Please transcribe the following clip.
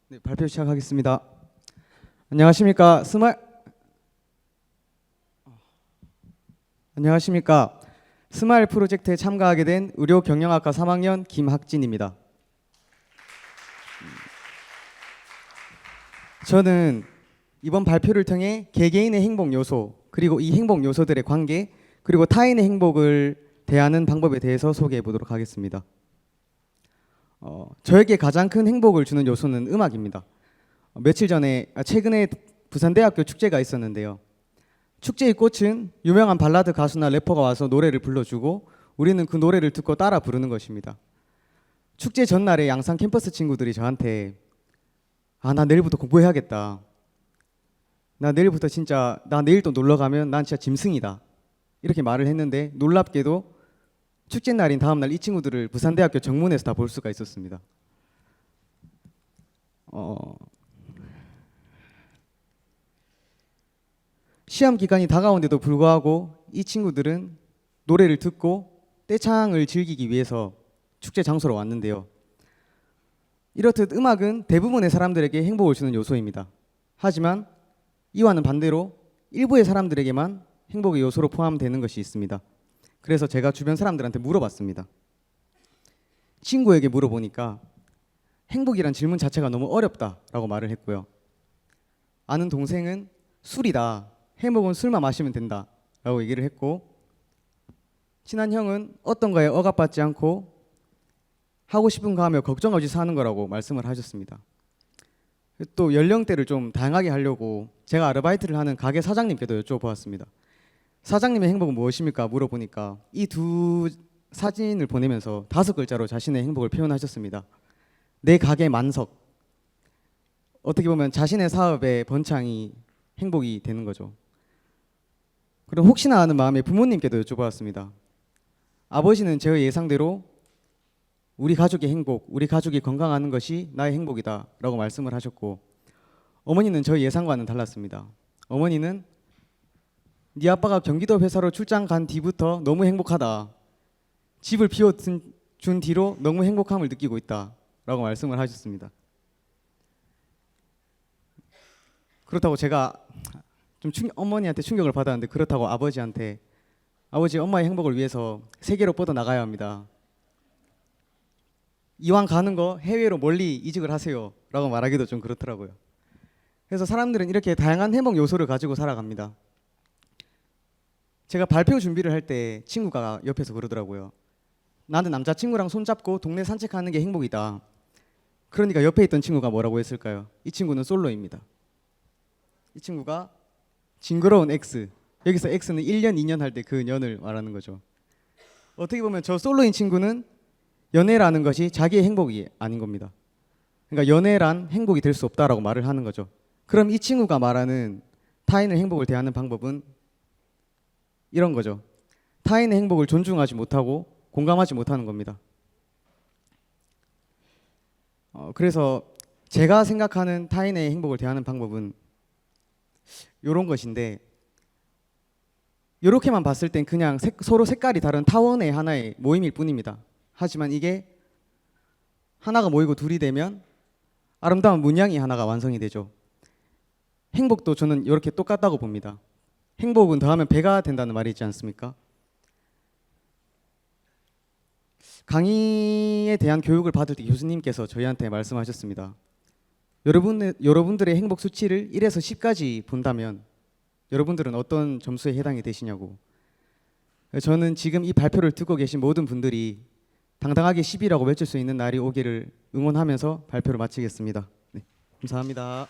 네, 발표 시작하겠습니다. 안녕하십니까 스마일 프로젝트에 참가하게 된 의료경영학과 3학년 김학진입니다. 저는 이번 발표를 통해 개개인의 행복 요소, 그리고 이 행복 요소들의 관계, 그리고 타인의 행복을 대하는 방법에 대해서 소개해 보도록 하겠습니다. 저에게 가장 큰 행복을 주는 요소는 음악입니다. 최근에 부산대학교 축제가 있었는데요. 축제의 꽃은 유명한 발라드 가수나 래퍼가 와서 노래를 불러주고 우리는 그 노래를 듣고 따라 부르는 것입니다. 축제 전날에 양산 캠퍼스 친구들이 저한테 나 내일부터 공부해야겠다. 나 내일 또 놀러 가면 난 진짜 짐승이다. 이렇게 말을 했는데 놀랍게도 축제 날인 다음 날 이 친구들을 부산대학교 정문에서 다 볼 수가 있었습니다. 시험 기간이 다가온데도 불구하고 이 친구들은 노래를 듣고 떼창을 즐기기 위해서 축제 장소로 왔는데요. 이렇듯 음악은 대부분의 사람들에게 행복을 주는 요소입니다. 하지만 이와는 반대로 일부의 사람들에게만 행복의 요소로 포함되는 것이 있습니다. 그래서 제가 주변 사람들한테 물어봤습니다. 친구에게 물어보니까 행복이란 질문 자체가 너무 어렵다라고 말을 했고요. 아는 동생은 술이다. 행복은 술만 마시면 된다. 라고 얘기를 했고, 친한 형은 어떤 거에 억압받지 않고 하고 싶은 거 하며 걱정 없이 사는 거라고 말씀을 하셨습니다. 또 연령대를 좀 다양하게 하려고 제가 아르바이트를 하는 가게 사장님께도 여쭤보았습니다. 사장님의 행복은 무엇입니까? 물어보니까 이 두 사진을 보내면서 5글자로 자신의 행복을 표현하셨습니다. 내 가게 만석. 어떻게 보면 자신의 사업의 번창이 행복이 되는 거죠. 그럼 혹시나 하는 마음에 부모님께도 여쭤보았습니다. 아버지는 제 예상대로 우리 가족의 행복, 우리 가족이 건강하는 것이 나의 행복이다 라고 말씀을 하셨고, 어머니는 저희 예상과는 달랐습니다. 어머니는 네 아빠가 경기도 회사로 출장 간 뒤부터 너무 행복하다. 집을 비워준 뒤로 너무 행복함을 느끼고 있다 라고 말씀을 하셨습니다. 그렇다고 제가 좀 어머니한테 충격을 받았는데, 그렇다고 아버지 엄마의 행복을 위해서 세계로 뻗어나가야 합니다. 이왕 가는 거 해외로 멀리 이직을 하세요 라고 말하기도 좀 그렇더라고요. 그래서 사람들은 이렇게 다양한 행복 요소를 가지고 살아갑니다. 제가 발표 준비를 할 때 친구가 옆에서 그러더라고요. 나는 남자친구랑 손잡고 동네 산책하는 게 행복이다. 그러니까 옆에 있던 친구가 뭐라고 했을까요? 이 친구는 솔로입니다. 이 친구가 징그러운 X, 여기서 X는 1년, 2년 할 때 그 년을 말하는 거죠. 어떻게 보면 저 솔로인 친구는 연애라는 것이 자기의 행복이 아닌 겁니다. 그러니까 연애란 행복이 될 수 없다라고 말을 하는 거죠. 그럼 이 친구가 말하는 타인의 행복을 대하는 방법은 이런 거죠. 타인의 행복을 존중하지 못하고 공감하지 못하는 겁니다. 그래서 제가 생각하는 타인의 행복을 대하는 방법은 이런 것인데, 이렇게만 봤을 땐 그냥 서로 색깔이 다른 타원의 하나의 모임일 뿐입니다. 하지만 이게 하나가 모이고 둘이 되면 아름다운 문양이 하나가 완성이 되죠. 행복도 저는 이렇게 똑같다고 봅니다. 행복은 더하면 배가 된다는 말이 있지 않습니까? 강의에 대한 교육을 받을 때 교수님께서 저희한테 말씀하셨습니다. 여러분들의 행복 수치를 1에서 10까지 본다면 여러분들은 어떤 점수에 해당이 되시냐고. 저는 지금 이 발표를 듣고 계신 모든 분들이 당당하게 10이라고 외칠 수 있는 날이 오기를 응원하면서 발표를 마치겠습니다. 네, 감사합니다.